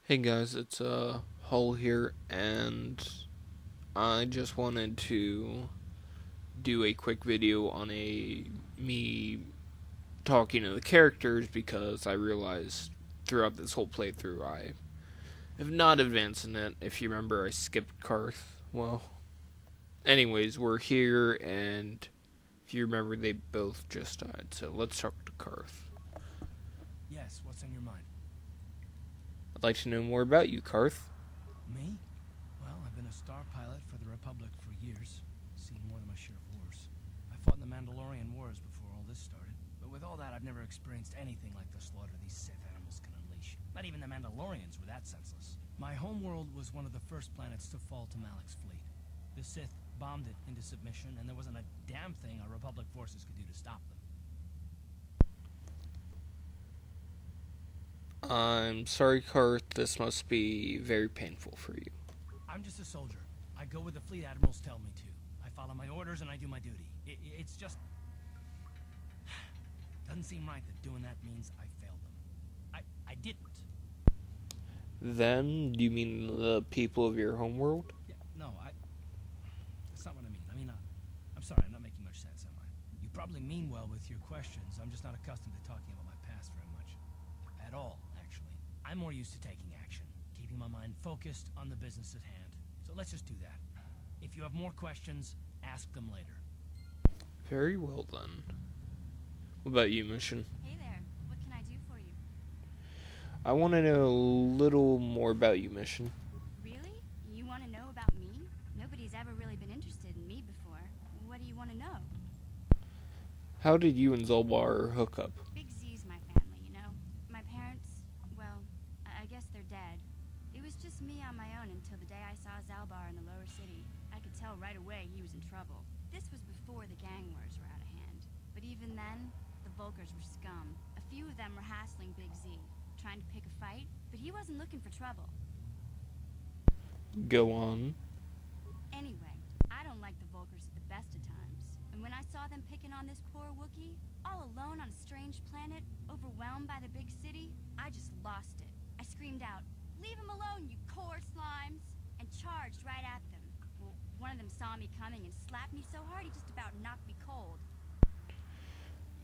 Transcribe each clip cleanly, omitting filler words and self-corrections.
Hey guys, it's Hull here, and I just wanted to do a quick video on me talking to the characters because I realized throughout this whole playthrough I have not advanced in it. If you remember, I skipped Karth. Well, anyways, we're here, and if you remember, they both just died. So let's talk to Karth. Yes, what's on your mind? I'd like to know more about you, Karth. Me? Well, I've been a star pilot for the Republic for years. Seen more than my share of wars. I fought in the Mandalorian Wars before all this started. But with all that, I've never experienced anything like the slaughter these Sith animals can unleash. Not even the Mandalorians were that senseless. My homeworld was one of the first planets to fall to Malak's fleet. The Sith bombed it into submission, and there wasn't a damn thing our Republic forces could do to stop them. I'm sorry, Karth. This must be very painful for you. I'm just a soldier. I go where the fleet admirals tell me to. I follow my orders and I do my duty. It's just... Doesn't seem right that doing that means I failed them. I didn't. Then, do you mean the people of your homeworld? Yeah, no, that's not what I mean. I'm sorry, I'm not making much sense, am I? You probably mean well with your questions. I'm just not accustomed to talking about my past very much. At all, actually. I'm more used to taking action, keeping my mind focused on the business at hand. So let's just do that. If you have more questions, ask them later. Very well then. What about you, Mission? Hey there, what can I do for you? I want to know a little more about you, Mission. Really? You want to know about me? Nobody's ever really been interested in me before. What do you want to know? How did you and Zolbar hook up? Big Z's my family, you know? My parents, well, I guess they're dead. It was just me on my own until the day I saw Zalbar in the lower city. I could tell right away he was in trouble. This was before the gang wars were out of hand. But even then, the Volkers were scum. A few of them were hassling Big Z, trying to pick a fight, but he wasn't looking for trouble. Go on. Anyway, I don't like the Volkers at the best of times. And when I saw them picking on this poor Wookiee, all alone on a strange planet, overwhelmed by the big city, I just lost it. I screamed out, "Leave him alone, you core slimes!" and charged right at them. Well, one of them saw me coming and slapped me so hard he just about knocked me cold.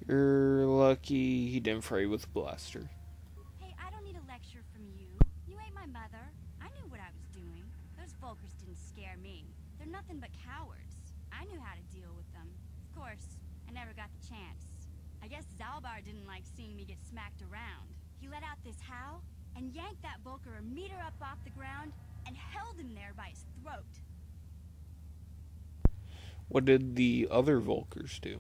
You're lucky he didn't fray you with a blaster. Hey, I don't need a lecture from you. You ain't my mother. I knew what I was doing. Those Volkers didn't scare me. They're nothing but cowards. I knew how to deal with them. Of course, I never got the chance. I guess Zalbar didn't like seeing me get smacked around. He let out this howl and yanked that Volker a meter up off the ground and held him there by his throat. What did the other Volkers do?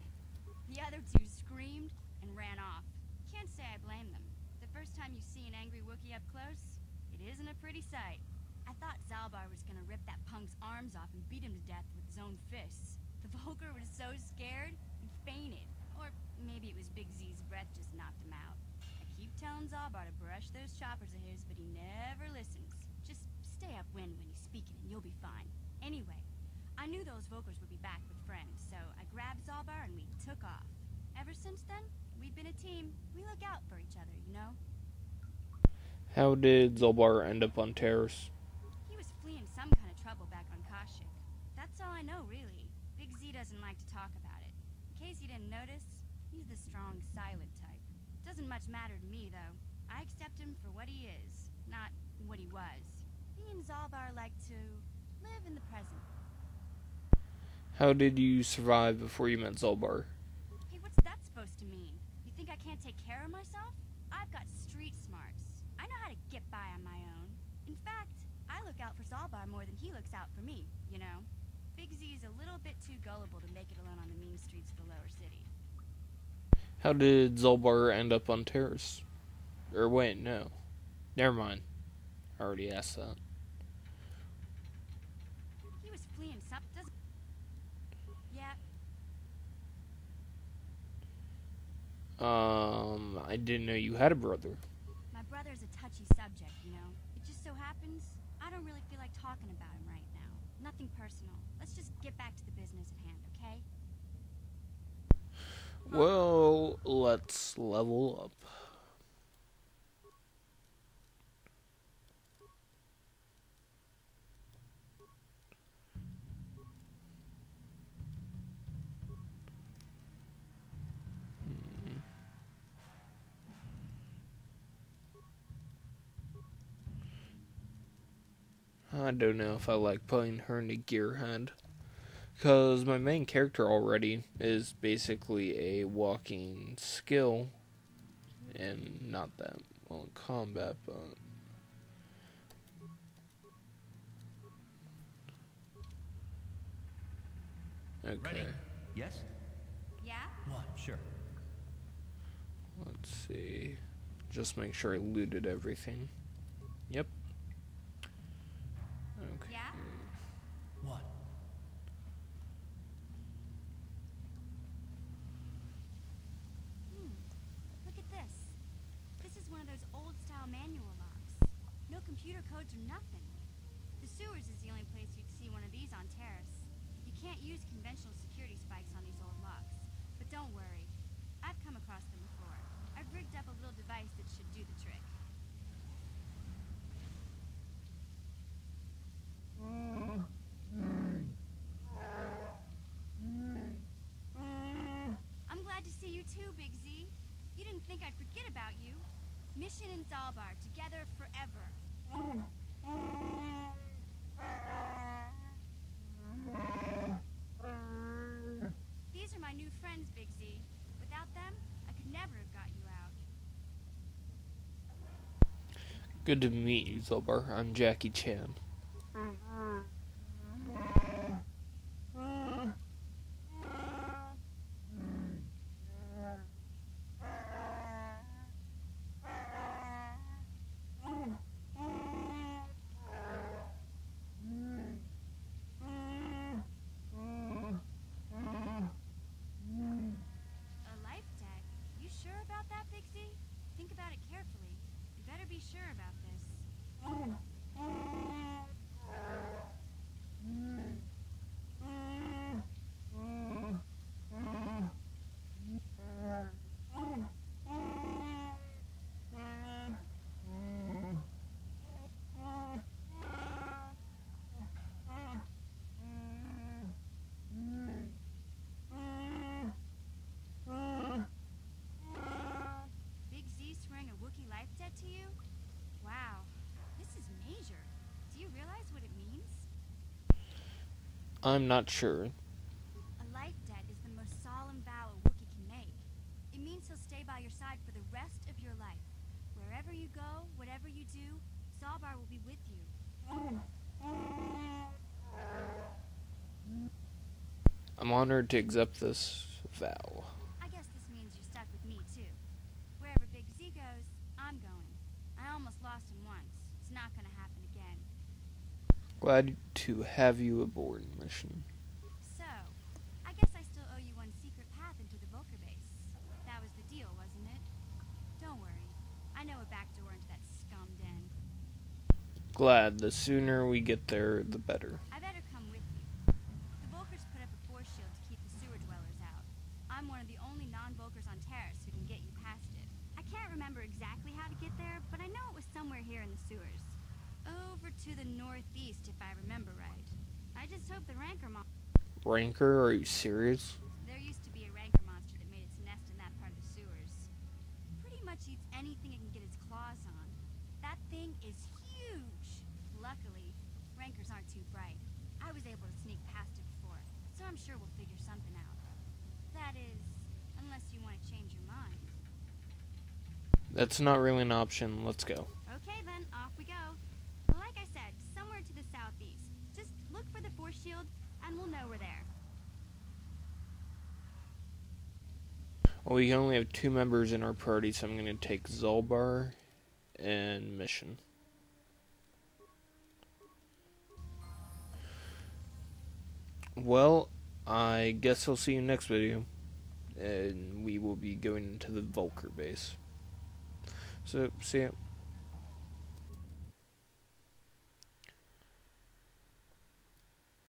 The other two screamed and ran off. Can't say I blame them. The first time you see an angry Wookiee up close, it isn't a pretty sight. I thought Zalbar was gonna rip that punk's arms off and beat him to death with his own fists. The Volker was so scared, he fainted. Or maybe it was Big Z's breath just knocked him out. I keep telling Zalbar to brush those choppers of his, but he never listens. Just stay upwind when he's speaking and you'll be fine. Anyway, I knew those Volkers would be back with friends, so I grabbed Zalbar and we took off. Ever since then, we've been a team. We look out for each other, you know? How did Zolbar end up on Terrace? He was fleeing some kind of trouble back on Kashyyyk. That's all I know, really. Big Z doesn't like to talk about it. In case you didn't notice, he's the strong, silent type. Doesn't much matter to me, though. I accept him for what he is, not what he was. He and Zalbar like to live in the present. How did you survive before you met Zolbar? Hey, what's that supposed to mean? You think I can't take care of myself? I've got street smarts. I know how to get by on my own. In fact, I look out for Zalbar more than he looks out for me, you know? Big Z's a little bit too gullible to make it alone on the mean streets of the lower city. How did Zolbar end up on Terrace? Or wait, no. Never mind. I already asked that. He was fleeing some... Yeah, I didn't know you had a brother. my brother's a touchy subject, you know? It just so happens I don't really feel like talking about him right now. Nothing personal. Let's just get back to the business at hand, okay? Well, let's level up. I don't know if I like putting her into Gearhead. Because my main character already is basically a walking skill. And not that well in combat, but... Okay. Ready? Yes? Yeah? What? Sure. Let's see. Just make sure I looted everything. Yep. Okay. Yeah? What? Look at this. This is one of those old-style manual locks. No computer codes or nothing. The sewers is the only place you'd see one of these on Terrace. You can't use conventional security spikes on these old locks. But don't worry. I've come across them before. I've rigged up a little device that should do the trick. I'm glad to see you too, Big Z. You didn't think I'd forget about you. Mission in Zalbar, together forever. These are my new friends, Big Z. Without them, I could never have got you out. Good to meet you, Zalbar. I'm Jackie Chan. A life debt? You sure about that, Big Z? Think about it carefully. You better be sure about this. Big Z swearing a Wookiee life debt to you? Wow, this is major. Do you realize what it means? I'm not sure. A life debt is the most solemn vow a Wookiee can make. It means he'll stay by your side for the rest of your life. Wherever you go, whatever you do, Zalbar will be with you. I'm honored to accept this vow. I guess this means you're stuck with me, too. Wherever Big Z goes, I'm going. I almost lost him once. It's not gonna happen again. Glad to have you aboard, mission. So, I guess I still owe you one secret path into the Volker base. That was the deal, wasn't it? Don't worry. I know a back door into that scum den. Glad. The sooner we get there, the better. I better come with you. The Volkers put up a force shield to keep the sewer dwellers out. I'm one of the only non-Volkers on Terrace who can get you past it. I can't remember exactly how to get there, but I know it was somewhere here in the sewers. Over to the northeast, if I remember right. I just hope the Rancor Ranker, are you serious? There used to be a Rancor monster that made its nest in that part of the sewers. Pretty much eats anything it can get its claws on. That thing is huge. Luckily, Rancors aren't too bright. I was able to sneak past it before, so I'm sure we'll figure something out. That is, unless you want to change your mind. That's not really an option. Let's go. Okay then, off we go. Like I said, somewhere to the southeast. Just look for the force shield, and we'll know we're there. Well, we only have 2 members in our party, so I'm going to take Zalbar and Mission. Well, I guess I'll see you next video. And we will be going into the Volker base. So, see ya.